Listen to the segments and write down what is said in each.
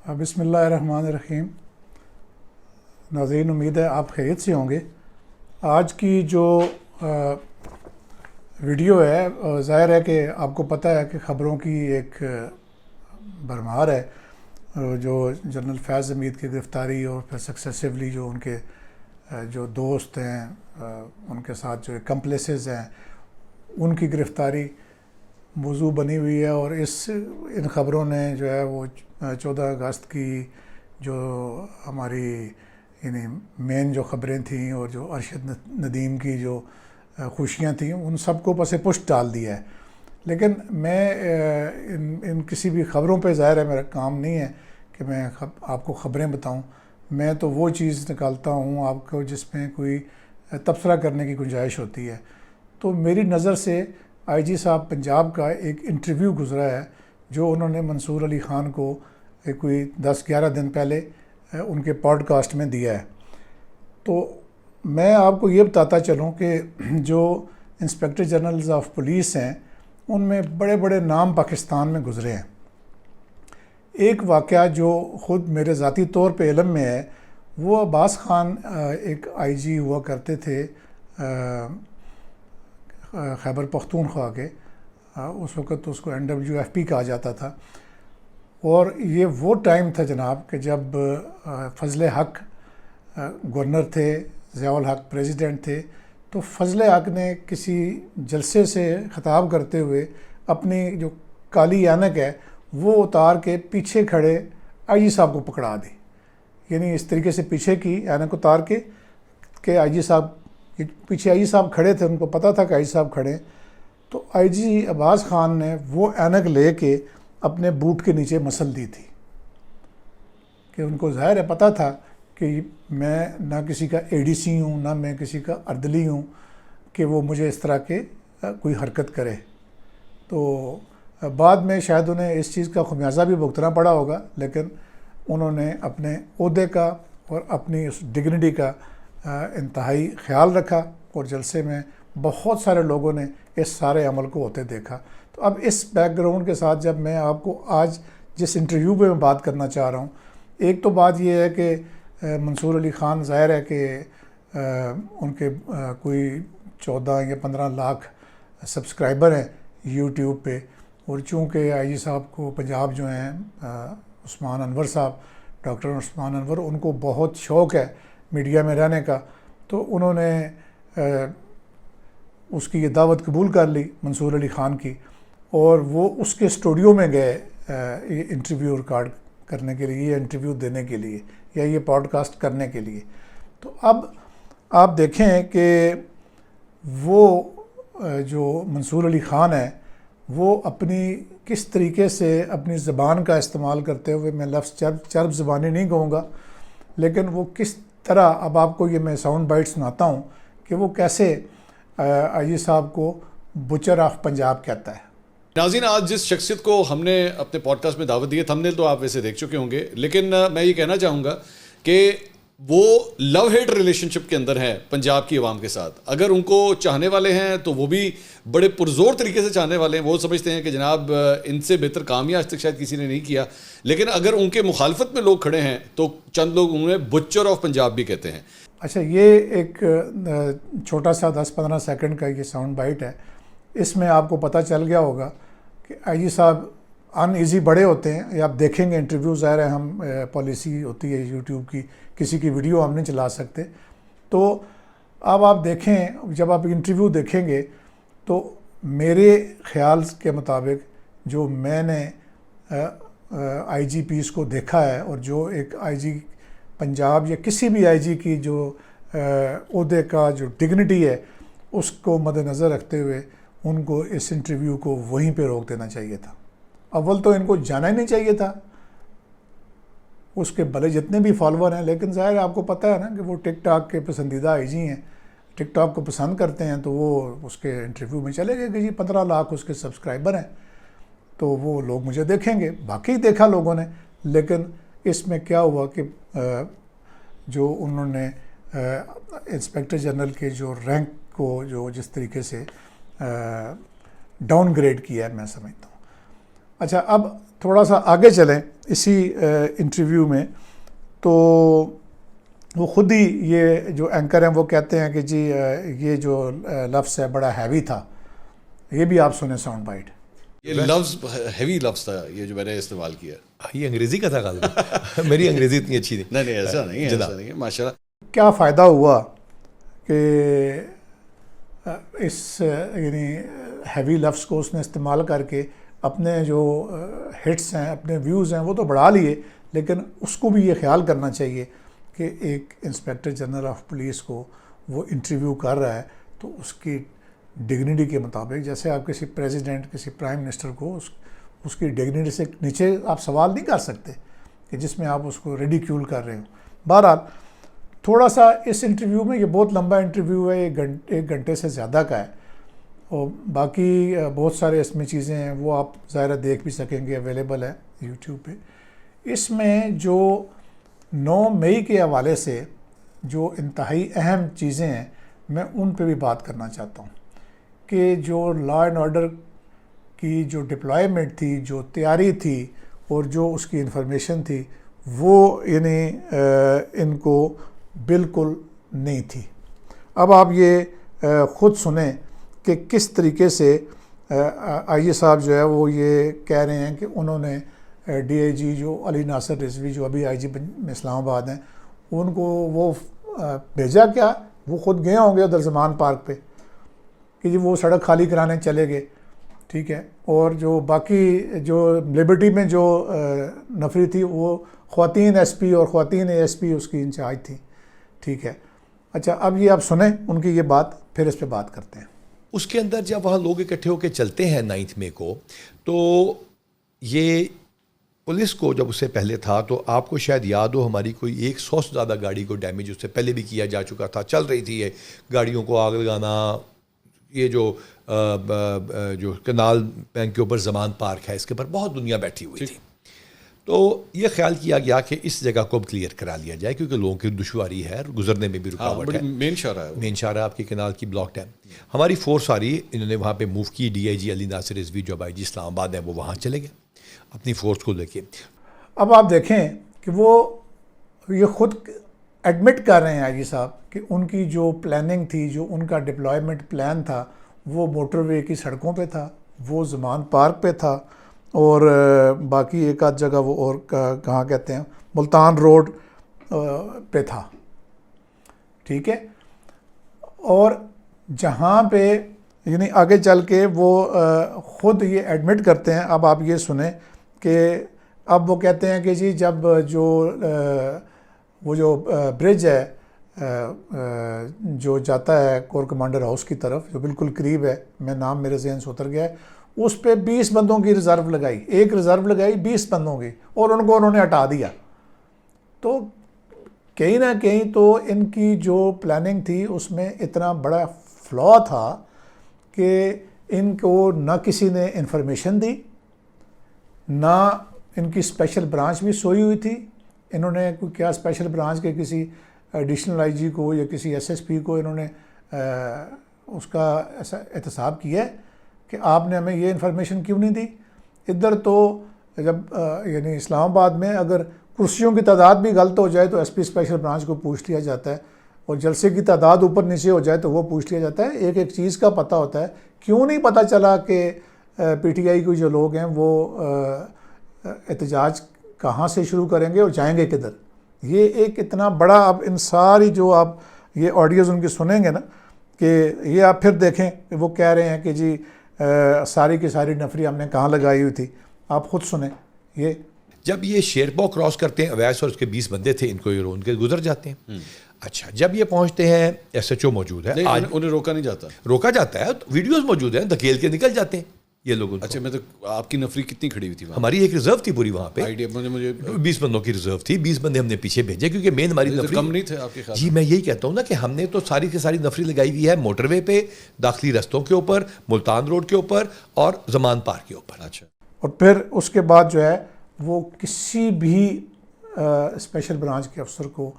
بسم اللہ الرحمن الرحیم۔ ناظرین، امید ہے آپ خیریت سے ہوں گے۔ آج کی جو ویڈیو ہے، ظاہر ہے کہ آپ کو پتہ ہے کہ خبروں کی ایک بھرمار ہے، جو جنرل فیض حمید کی گرفتاری اور پھر سکسیسیولی جو ان کے جو دوست ہیں، ان کے ساتھ جو کمپلیسز ہیں، ان کی گرفتاری موضوع بنی ہوئی ہے۔ اور ان خبروں نے جو ہے وہ 14 اگست کی جو ہماری یعنی مین جو خبریں تھیں اور جو ارشد ندیم کی جو خوشیاں تھیں، ان سب کو پس پشت ڈال دیا ہے۔ لیکن میں ان کسی بھی خبروں پہ، ظاہر ہے میرا کام نہیں ہے کہ میں آپ کو خبریں بتاؤں، میں تو وہ چیز نکالتا ہوں آپ کو جس میں کوئی تبصرہ کرنے کی گنجائش ہوتی ہے۔ تو میری نظر سے آئی جی صاحب پنجاب کا ایک انٹرویو گزرا ہے جو انہوں نے منصور علی خان کو کوئی 10-11 دن پہلے ان کے پوڈ کاسٹ میں دیا ہے۔ تو میں آپ کو یہ بتاتا چلوں کہ جو انسپیکٹر جنرلز آف پولیس ہیں، ان میں بڑے بڑے نام پاکستان میں گزرے ہیں۔ ایک واقعہ جو خود میرے ذاتی طور پہ علم میں ہے، وہ عباس خان ایک آئی جی ہوا کرتے تھے خیبر پختونخوا کے، اس وقت اس کو NWFP کہا جاتا تھا۔ اور یہ وہ ٹائم تھا جناب کہ جب فضل حق گورنر تھے، ضیاء الحق پریزیڈنٹ تھے۔ تو فضل حق نے کسی جلسے سے خطاب کرتے ہوئے اپنی جو کالی اینک ہے وہ اتار کے پیچھے کھڑے آئی جی صاحب کو پکڑا دی، یعنی اس طریقے سے پیچھے کی اینک اتار کے کہ آئی جی صاحب پیچھے آئی جی صاحب کھڑے تھے، ان کو پتہ تھا کہ آئی جی صاحب کھڑے۔ تو آئی جی عباس خان نے وہ اینک لے کے اپنے بوٹ کے نیچے مسل دی تھی کہ ان کو ظاہر ہے پتہ تھا کہ میں نہ کسی کا ADC ہوں، نہ میں کسی کا اردلی ہوں کہ وہ مجھے اس طرح کے کوئی حرکت کرے۔ تو بعد میں شاید انہیں اس چیز کا خمیازہ بھی بھگتنا پڑا ہوگا، لیکن انہوں نے اپنے عہدے کا اور اپنی اس ڈگنیٹی کا انتہائی خیال رکھا، اور جلسے میں بہت سارے لوگوں نے اس سارے عمل کو ہوتے دیکھا۔ تو اب اس بیک گراؤنڈ کے ساتھ جب میں آپ کو آج جس انٹرویو پہ میں بات کرنا چاہ رہا ہوں، ایک تو بات یہ ہے کہ منصور علی خان ظاہر ہے کہ ان کے کوئی 14 یا 15 لاکھ سبسکرائبر ہیں یوٹیوب پہ، اور چونکہ آئی جی صاحب کو پنجاب جو ہیں عثمان انور صاحب، ڈاکٹر عثمان انور، ان کو بہت شوق ہے میڈیا میں رہنے کا، تو انہوں نے اس کی یہ دعوت قبول کر لی منصور علی خان کی، اور وہ اس کے اسٹوڈیو میں گئے یہ انٹرویو ریکارڈ کرنے کے لیے، یہ انٹرویو دینے کے لیے یا یہ پوڈ کاسٹ کرنے کے لیے۔ تو اب آپ دیکھیں کہ وہ جو منصور علی خان ہے، وہ اپنی کس طریقے سے اپنی زبان کا استعمال کرتے ہوئے، میں لفظ چرب زبانی نہیں کہوں گا، لیکن وہ کس طرح، اب آپ کو یہ میں ساؤنڈ بائٹ سناتا ہوں کہ وہ کیسے آئی جی صاحب کو بچر آف پنجاب کہتا ہے۔ ناظرین، آج جس شخصیت کو ہم نے اپنے پوڈ کاسٹ میں دعوت دی ہے، تھمبنیل تو آپ ویسے دیکھ چکے ہوں گے، لیکن میں یہ کہنا چاہوں گا کہ وہ لو ہیٹ ریلیشن شپ کے اندر ہیں پنجاب کی عوام کے ساتھ۔ اگر ان کو چاہنے والے ہیں تو وہ بھی بڑے پرزور طریقے سے چاہنے والے ہیں، وہ سمجھتے ہیں کہ جناب ان سے بہتر کام ہی آج تک شاید کسی نے نہیں کیا۔ لیکن اگر ان کے مخالفت میں لوگ کھڑے ہیں تو چند لوگ انہیں بچر آف پنجاب بھی کہتے ہیں۔ اچھا، یہ ایک چھوٹا سا 10-15 سیکنڈ کا یہ ساؤنڈ بائٹ ہے، اس میں آپ کو پتہ چل گیا ہوگا کہ آئی جی صاحب ان ایزی بڑے ہوتے ہیں۔ یہ آپ دیکھیں گے انٹرویو، ظاہر ہے ہم پالیسی ہوتی ہے یوٹیوب کی، کسی کی ویڈیو ہم نہیں چلا سکتے۔ تو اب آپ دیکھیں، جب آپ انٹرویو دیکھیں گے تو میرے خیال کے مطابق جو میں نے آئی جی پیس کو دیکھا ہے، اور جو ایک آئی جی پنجاب یا کسی بھی آئی جی کی جو عہدے کا جو ڈگنیٹی ہے، اس کو مد نظر رکھتے ہوئے ان کو اس انٹرویو کو وہیں پہ روک دینا چاہیے تھا۔ اول تو ان کو جانا ہی نہیں چاہیے تھا، اس کے بھلے جتنے بھی فالوور ہیں، لیکن ظاہر آپ کو پتہ ہے نا کہ وہ ٹک ٹاک کے پسندیدہ آئی جی ہیں، ٹک ٹاک کو پسند کرتے ہیں، تو وہ اس کے انٹرویو میں چلے گئے کہ جی 15 لاکھ اس کے سبسکرائبر ہیں، تو وہ لوگ مجھے دیکھیں گے۔ باقی دیکھا لوگوں نے، لیکن اس میں کیا ہوا کہ جو انہوں نے انسپیکٹر جنرل کے جو رینک کو جو جس طریقے سے ڈاؤن گریڈ کیا ہے، میں سمجھتا ہوں۔ اچھا اب تھوڑا سا آگے چلیں اسی انٹرویو میں، تو وہ خود ہی یہ جو اینکر ہیں وہ کہتے ہیں کہ جی یہ جو لفظ ہے بڑا ہیوی تھا. یہ بھی آپ سنیں ساؤنڈ بائٹ. یہ لفظ ہیوی لفظ تھا یہ جو میں نے استعمال کیا. یہ انگریزی کا تھا غالباً. میری انگریزی اتنی اچھی نہیں. نہیں ایسا نہیں ہے، ایسا نہیں ہے ماشاء اللہ. کیا فائدہ ہوا کہ اس یعنی ہیوی لفظ کو اس نے استعمال کر کے اپنے جو ہٹس ہیں، اپنے ویوز ہیں وہ تو بڑھا لیے، لیکن اس کو بھی یہ خیال کرنا چاہیے کہ ایک انسپیکٹر جنرل آف پولیس کو وہ انٹرویو کر رہا ہے تو اس کی ڈگنیٹی کے مطابق، جیسے آپ کسی پریزیڈنٹ، کسی پرائم منسٹر کو اس کی ڈگنیٹی سے نیچے آپ سوال نہیں کر سکتے کہ جس میں آپ اس کو ریڈیکیول کر رہے ہوں. بہرحال تھوڑا سا اس انٹرویو میں، یہ بہت لمبا انٹرویو ہے، ایک گھنٹے سے زیادہ کا ہے، اور باقی بہت سارے اس میں چیزیں ہیں وہ آپ ظاہرہ دیکھ بھی سکیں گے، اویلیبل ہے یوٹیوب پہ. اس میں جو 9 مئی کے حوالے سے جو انتہائی اہم چیزیں ہیں میں ان پہ بھی بات کرنا چاہتا ہوں کہ جو لا اینڈ آرڈر کی جو ڈپلائمنٹ تھی، جو تیاری تھی اور جو اس کی انفارمیشن تھی وہ یعنی ان کو بالکل نہیں تھی. اب آپ یہ خود سنیں کہ کس طریقے سے آئی جی صاحب جو ہے وہ یہ کہہ رہے ہیں کہ انہوں نے ڈی آئی جی جو علی ناصر رضوی جو ابھی آئی جی اسلام آباد ہیں ان کو وہ بھیجا، کیا وہ خود گئے ہوں گے ادھر زمان پارک پہ کہ جی وہ سڑک خالی کرانے چلے گئے، ٹھیک ہے. اور جو باقی جو لبرٹی میں جو نفری تھی وہ خواتین ایس پی اور خواتین اے ایس پی اس کی انچارج تھی، ٹھیک ہے. اچھا اب یہ آپ سنیں ان کی یہ بات، پھر اس پہ بات کرتے ہیں. اس کے اندر جب وہاں لوگ اکٹھے ہو کے چلتے ہیں 9 مئی کو، تو یہ پولیس کو جب اس سے پہلے تھا تو آپ کو شاید یاد ہو ہماری کوئی 100 سے زیادہ گاڑی کو ڈیمیج اس سے پہلے بھی کیا جا چکا تھا. چل رہی تھی یہ گاڑیوں کو آگ لگانا. یہ جو کنال بینک کے اوپر زمان پارک ہے اس کے اوپر بہت دنیا بیٹھی ہوئی تھی. تو یہ خیال کیا گیا کہ اس جگہ کو کلیئر کرا لیا جائے کیونکہ لوگوں کی دشواری ہے، گزرنے میں بھی رکاوٹ ہے. مین شاہراہ ہے، مین شاہراہ آپ کی کنال کی بلاکڈ ہے. ہماری فورس آ رہی، انہوں نے وہاں پہ موو کی. ڈی آئی جی علی ناصر رضوی جو آئی جی اسلام آباد ہے وہ وہاں چلے گئے اپنی فورس کو لے کے. اب آپ دیکھیں کہ وہ یہ خود ایڈمٹ کر رہے ہیں آئی جی صاحب کہ ان کی جو پلاننگ تھی، جو ان کا ڈپلائمنٹ پلان تھا وہ موٹر وے کی سڑکوں پہ تھا، وہ زمان پارک پہ تھا، اور باقی ایک آدھ جگہ وہ اور کہاں کہتے ہیں ملتان روڈ پہ تھا، ٹھیک ہے. اور جہاں پہ یعنی آگے چل کے وہ خود یہ ایڈمٹ کرتے ہیں. اب آپ یہ سنیں کہ اب وہ کہتے ہیں کہ جی جب وہ جو برج ہے جو جاتا ہے کور کمانڈر ہاؤس کی طرف، جو بالکل قریب ہے، میں نام میرے ذہن سے اتر گیا ہے، اس پہ 20 بندوں کی ریزرو لگائی، ایک ریزرو لگائی 20 بندوں کی، اور ان کو انہوں نے ہٹا دیا. تو کہیں نہ کہیں تو ان کی جو پلاننگ تھی اس میں اتنا بڑا فلا تھا کہ ان کو نہ کسی نے انفارمیشن دی، نہ ان کی اسپیشل برانچ بھی سوئی ہوئی تھی. انہوں نے کیا اسپیشل برانچ کے کسی ایڈیشنل آئی جی کو یا کسی ایس ایس پی کو انہوں نے اس کا ایسا احتساب کیا ہے کہ آپ نے ہمیں یہ انفارمیشن کیوں نہیں دی. ادھر تو جب یعنی اسلام آباد میں اگر کرسیوں کی تعداد بھی غلط ہو جائے تو ایس پی اسپیشل برانچ کو پوچھ لیا جاتا ہے، اور جلسے کی تعداد اوپر نیچے ہو جائے تو وہ پوچھ لیا جاتا ہے. ایک ایک چیز کا پتہ ہوتا ہے. کیوں نہیں پتہ چلا کہ پی ٹی آئی کے جو لوگ ہیں وہ احتجاج کہاں سے شروع کریں گے اور جائیں گے کدھر؟ یہ ایک اتنا بڑا، اب ان ساری جو آپ یہ آڈیوز ان کی سنیں گے نا کہ یہ آپ پھر دیکھیں کہ وہ کہہ رہے ہیں کہ جی ساری کی ساری نفری ہم نے کہاں لگائی ہوئی تھی. آپ خود سنیں. یہ جب یہ شیرپا کراس کرتے ہیں، اویس اور اس کے 20 بندے تھے، ان کو یہ رون کے گزر جاتے ہیں. اچھا جب یہ پہنچتے ہیں ایس ایچ او موجود ہے، آج انہیں روکا نہیں جاتا، روکا جاتا ہے، ویڈیوز موجود ہیں، دھکیل کے نکل جاتے ہیں یہ لوگ. اچھا میں تو آپ کی نفری کتنی کھڑی ہوئی تھی وہاں؟ ہماری ایک ریزرو تھی پوری وہاں پہ، مجھے 20 بندوں کی ریزرو تھی. 20 بندے ہم نے پیچھے بھیجے کیونکہ مین ہماری نفری کم نہیں تھے آپ کے خیال؟ جی میں یہی کہتا ہوں نا کہ ہم نے تو ساری کی ساری نفری لگائی ہوئی ہے موٹر وے پہ، داخلی رستوں کے اوپر، ملتان روڈ کے اوپر اور زمان پارک کے اوپر. اچھا. اور پھر اس کے بعد جو ہے وہ کسی بھی اسپیشل برانچ کے افسر کو،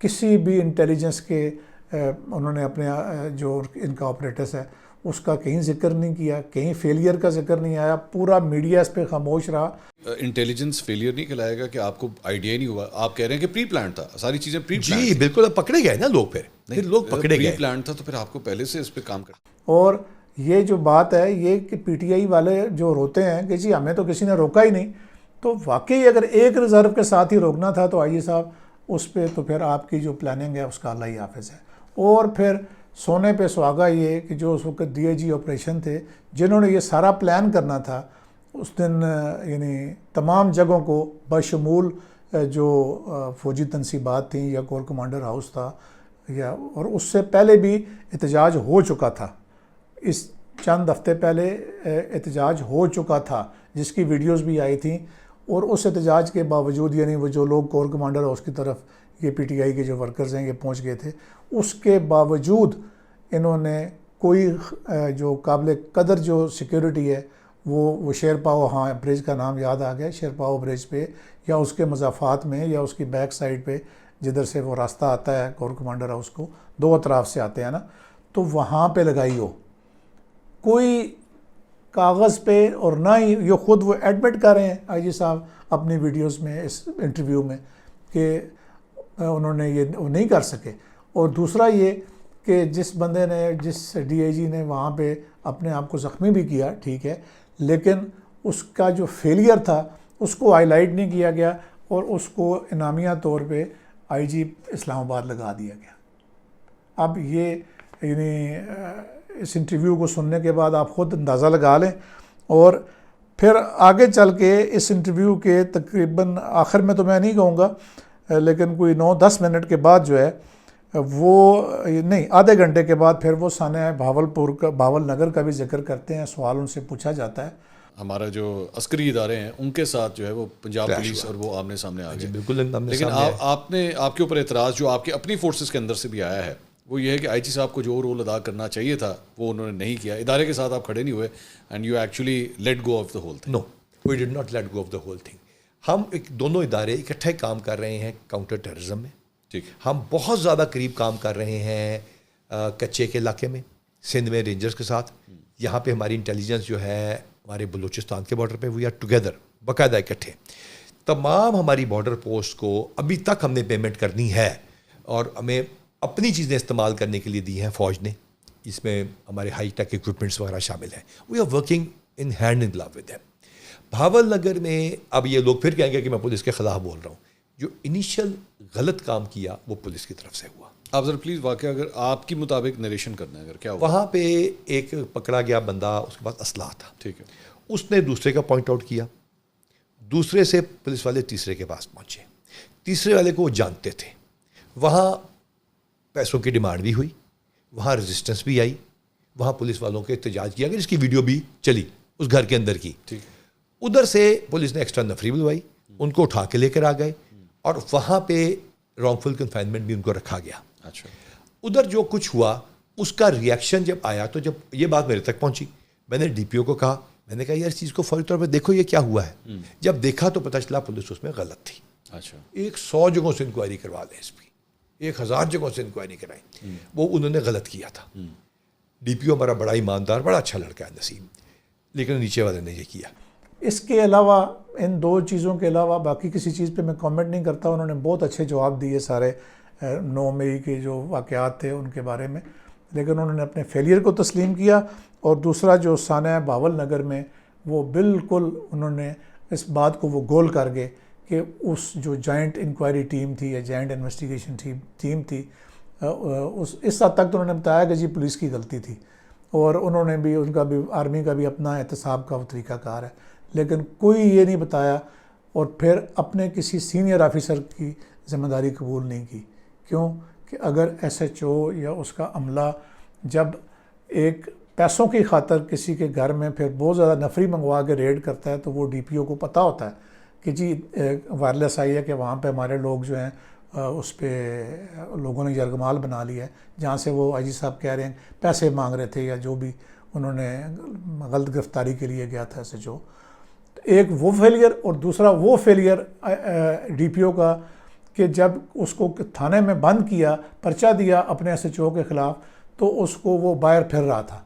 کسی بھی انٹیلیجنس کے انہوں نے اپنے جو ان کا آپریٹرس ہے اس کا کہیں ذکر نہیں کیا, کہیں فیلئر کا ذکر نہیں آیا, پورا میڈیا اس پہ خاموش رہا. انٹیلیجنس فیلئر نہیں کہلائے گا کہ آپ کو آئیڈیا ہی نہیں ہوا؟ آپ کہہ رہے ہیں کہ پری پلان تھا, ساری چیزیں پری پلان. جی بالکل, اب پکڑے گئے نا لوگ, پھر لوگ پکڑے گئے. پری پلان تھا تو پھر آپ کو پہلے سے اس پہ کام کرنا. اور یہ جو بات ہے یہ کہ پی ٹی آئی والے جو روتے ہیں کہ جی ہمیں تو کسی نے روکا ہی نہیں, تو واقعی اگر ایک ریزرو کے ساتھ ہی روکنا تھا تو آئی جی صاحب اس پہ تو پھر آپ کی جو پلاننگ ہے اس کا اللہ ہی حافظ ہے. اور پھر سونے پہ سہاگا یہ کہ جو اس وقت ڈی اے جی آپریشن تھے جنہوں نے یہ سارا پلان کرنا تھا, اس دن یعنی تمام جگہوں کو بشمول جو فوجی تنصیبات تھیں یا کور کمانڈر ہاؤس تھا یا, اور اس سے پہلے بھی احتجاج ہو چکا تھا, اس چند ہفتے پہلے احتجاج ہو چکا تھا جس کی ویڈیوز بھی آئی تھیں. اور اس احتجاج کے باوجود یعنی وہ جو لوگ کور کمانڈر ہاؤس کی طرف یہ پی ٹی آئی کے جو ورکرز ہیں یہ پہنچ گئے تھے, اس کے باوجود انہوں نے کوئی جو قابل قدر جو سیکیورٹی ہے وہ شیرپاؤ, ہاں برج کا نام یاد آ گیا, شیرپاؤ برج پہ یا اس کے مضافات میں یا اس کی بیک سائڈ پہ جدھر سے وہ راستہ آتا ہے کور کمانڈر ہاؤس کو, دو اطراف سے آتے ہیں نا, تو وہاں پہ لگائی ہو. کوئی کاغذ پہ, اور نہ ہی یہ خود وہ ایڈمٹ کر رہے ہیں آئی جی صاحب اپنی ویڈیوز میں اس انٹرویو میں کہ انہوں نے یہ نہیں کر سکے. اور دوسرا یہ کہ جس بندے نے, جس ڈی اے جی نے وہاں پہ اپنے آپ کو زخمی بھی کیا, ٹھیک ہے, لیکن اس کا جو فیلئر تھا اس کو ہائی لائٹ نہیں کیا گیا اور اس کو انعامیہ طور پہ آئی جی اسلام آباد لگا دیا گیا. اب یہ یعنی اس انٹرویو کو سننے کے بعد آپ خود اندازہ لگا لیں. اور پھر آگے چل کے اس انٹرویو کے تقریباً آخر میں تو میں نہیں کہوں گا, لیکن کوئی 9-10 منٹ کے بعد جو ہے وہ نہیں آدھے گھنٹے کے بعد پھر وہ سانحہ بھاول نگر کا بھی ذکر کرتے ہیں, سوال ان سے پوچھا جاتا ہے. ہمارا جو عسکری ادارے ہیں ان کے ساتھ جو ہے وہ پنجاب پولیس اور وہ آمنے سامنے آ گئے. بالکل. لیکن آپ کے اوپر اعتراض جو آپ کے اپنی فورسز کے اندر سے بھی آیا ہے وہ یہ ہے کہ آئی جی صاحب کو جو رول ادا کرنا چاہیے تھا وہ انہوں نے نہیں کیا, ادارے کے ساتھ آپ کھڑے نہیں ہوئے, and you actually let go of the whole thing. No, we did not let go of the whole thing. ہم دونوں ادارے اکٹھے کام کر رہے ہیں کاؤنٹر ٹیررزم میں. ٹھیک, ہم بہت زیادہ قریب کام کر رہے ہیں کچے کے علاقے میں, سندھ میں رینجرز کے ساتھ. یہاں پہ ہماری انٹیلیجنس جو ہے ہمارے بلوچستان کے بارڈر پہ وی آر ٹوگیدر, باقاعدہ اکٹھے. تمام ہماری بارڈر پوسٹ کو ابھی تک ہم نے پیمنٹ کرنی ہے اور ہمیں اپنی چیزیں استعمال کرنے کے لیے دی ہیں فوج نے, اس میں ہمارے ہائی ٹیک اکوپمنٹس وغیرہ شامل ہیں. We are working in hand in glove with them. Bahawalnagar میں اب یہ لوگ پھر کہیں گے کہ میں پولیس کے خلاف بول رہا ہوں, جو انیشل غلط کام کیا وہ پولیس کی طرف سے ہوا. آپ ذرا پلیز واقعہ اگر آپ کی مطابق نریشن کرنا ہے, اگر کیا ہوا وہاں پہ ایک پکڑا گیا بندہ, اس کے پاس اسلحہ تھا. ٹھیک ہے, اس نے دوسرے کا پوائنٹ آؤٹ کیا, دوسرے سے پولیس والے تیسرے کے پاس پہنچے, تیسرے والے کو وہ جانتے تھے. وہاں پیسوں کی ڈیمانڈ بھی ہوئی, وہاں ریزسٹنس بھی آئی, وہاں پولیس والوں کے احتجاج کیا, اگر اس کی ویڈیو بھی چلی اس گھر کے اندر کی. ٹھیک, ادھر سے پولیس نے ایکسٹرا نفری بلوائی, ان کو اٹھا کے لے کر آ گئے اور وہاں پہ رانگ فل کنفائنمنٹ بھی ان کو رکھا گیا. اچھا, ادھر جو کچھ ہوا اس کا ریئیکشن جب آیا تو جب یہ بات میرے تک پہنچی, میں نے ڈی پی او کو کہا, میں نے کہا یار اس چیز کو فوری طور پہ دیکھو یہ کیا ہوا ہے. جب دیکھا تو پتہ چلا پولیس اس میں غلط تھی. اچھا, 100 جگہوں سے انکوائری کروا لیں, اس کی 1000 جگہوں سے انکوائری کرائی, وہ انہوں نے غلط کیا تھا. ڈی پی او ہمارا بڑا ایماندار, بڑا اچھا لڑکا ہے نسیم, لیکن نیچے والے نے یہ کیا. اس کے علاوہ ان دو چیزوں کے علاوہ باقی کسی چیز پہ میں کامنٹ نہیں کرتا. انہوں نے بہت اچھے جواب دیے سارے 9 مئی کے جو واقعات تھے ان کے بارے میں, لیکن انہوں نے اپنے فیلئر کو تسلیم کیا. اور دوسرا جو سانحہ بھاول نگر میں وہ بالکل انہوں نے اس بات کو وہ گول کر گئے کہ اس جو جوائنٹ انکوائری ٹیم تھی یا جوائنٹ انویسٹیگیشن ٹیم تھی, اس حد تک تو انہوں نے بتایا کہ جی پولیس کی غلطی تھی, اور انہوں نے بھی, ان کا بھی, آرمی کا بھی اپنا احتساب کا وہ طریقہ کار ہے, لیکن کوئی یہ نہیں بتایا اور پھر اپنے کسی سینئر آفیسر کی ذمہ داری قبول نہیں کی. کیوں کہ اگر ایس ایچ او یا اس کا عملہ جب ایک پیسوں کی خاطر کسی کے گھر میں پھر بہت زیادہ نفری منگوا کے ریڈ کرتا ہے تو وہ ڈی پی او کو پتہ ہوتا ہے کہ جی وائرلیس آئی ہے کہ وہاں پہ ہمارے لوگ جو ہیں اس پہ لوگوں نے یرغمال بنا لیا ہے, جہاں سے وہ آئی جی صاحب کہہ رہے ہیں پیسے مانگ رہے تھے یا جو بھی انہوں نے غلط گرفتاری کے لیے گیا تھا ایس ایچ او. ایک وہ فیلئر, اور دوسرا وہ فیلئر ڈی پی او کا کہ جب اس کو تھانے میں بند کیا, پرچہ دیا اپنے ایس ایچ او کے خلاف, تو اس کو وہ باہر پھر رہا تھا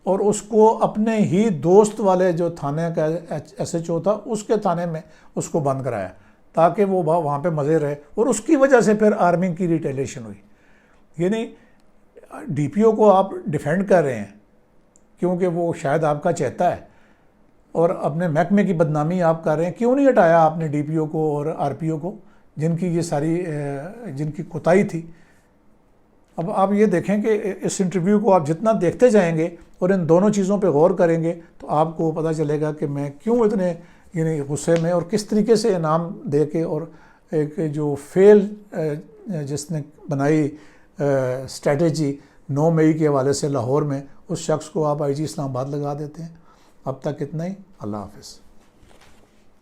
اور اس کو اپنے ہی دوست والے جو تھانے کا ایس ایچ او تھا اس کے تھانے میں اس کو بند کرایا تاکہ وہ وہاں پہ مزے رہے، اور اس کی وجہ سے پھر آرمی کی ریٹیلیشن ہوئی۔ یعنی ڈی پی او کو آپ ڈیفینڈ کر رہے ہیں کیونکہ وہ شاید آپ کا چہتا ہے، اور اپنے محکمے کی بدنامی آپ کر رہے ہیں، کیوں نہیں ہٹایا آپ نے ڈی پی او کو اور آر پی او کو جن کی یہ ساری جن کی کوتاہی تھی؟ اب آپ یہ دیکھیں کہ اس انٹرویو کو آپ جتنا دیکھتے جائیں گے اور ان دونوں چیزوں پہ غور کریں گے تو آپ کو پتہ چلے گا کہ میں کیوں اتنے یعنی غصے میں، اور کس طریقے سے انعام دے کے، اور ایک جو فیل جس نے بنائی اسٹریٹجی 9 مئی کے حوالے سے لاہور میں، اس شخص کو آپ آئی جی اسلام آباد لگا دیتے ہیں۔ اب تک اتنا ہی، اللہ حافظ۔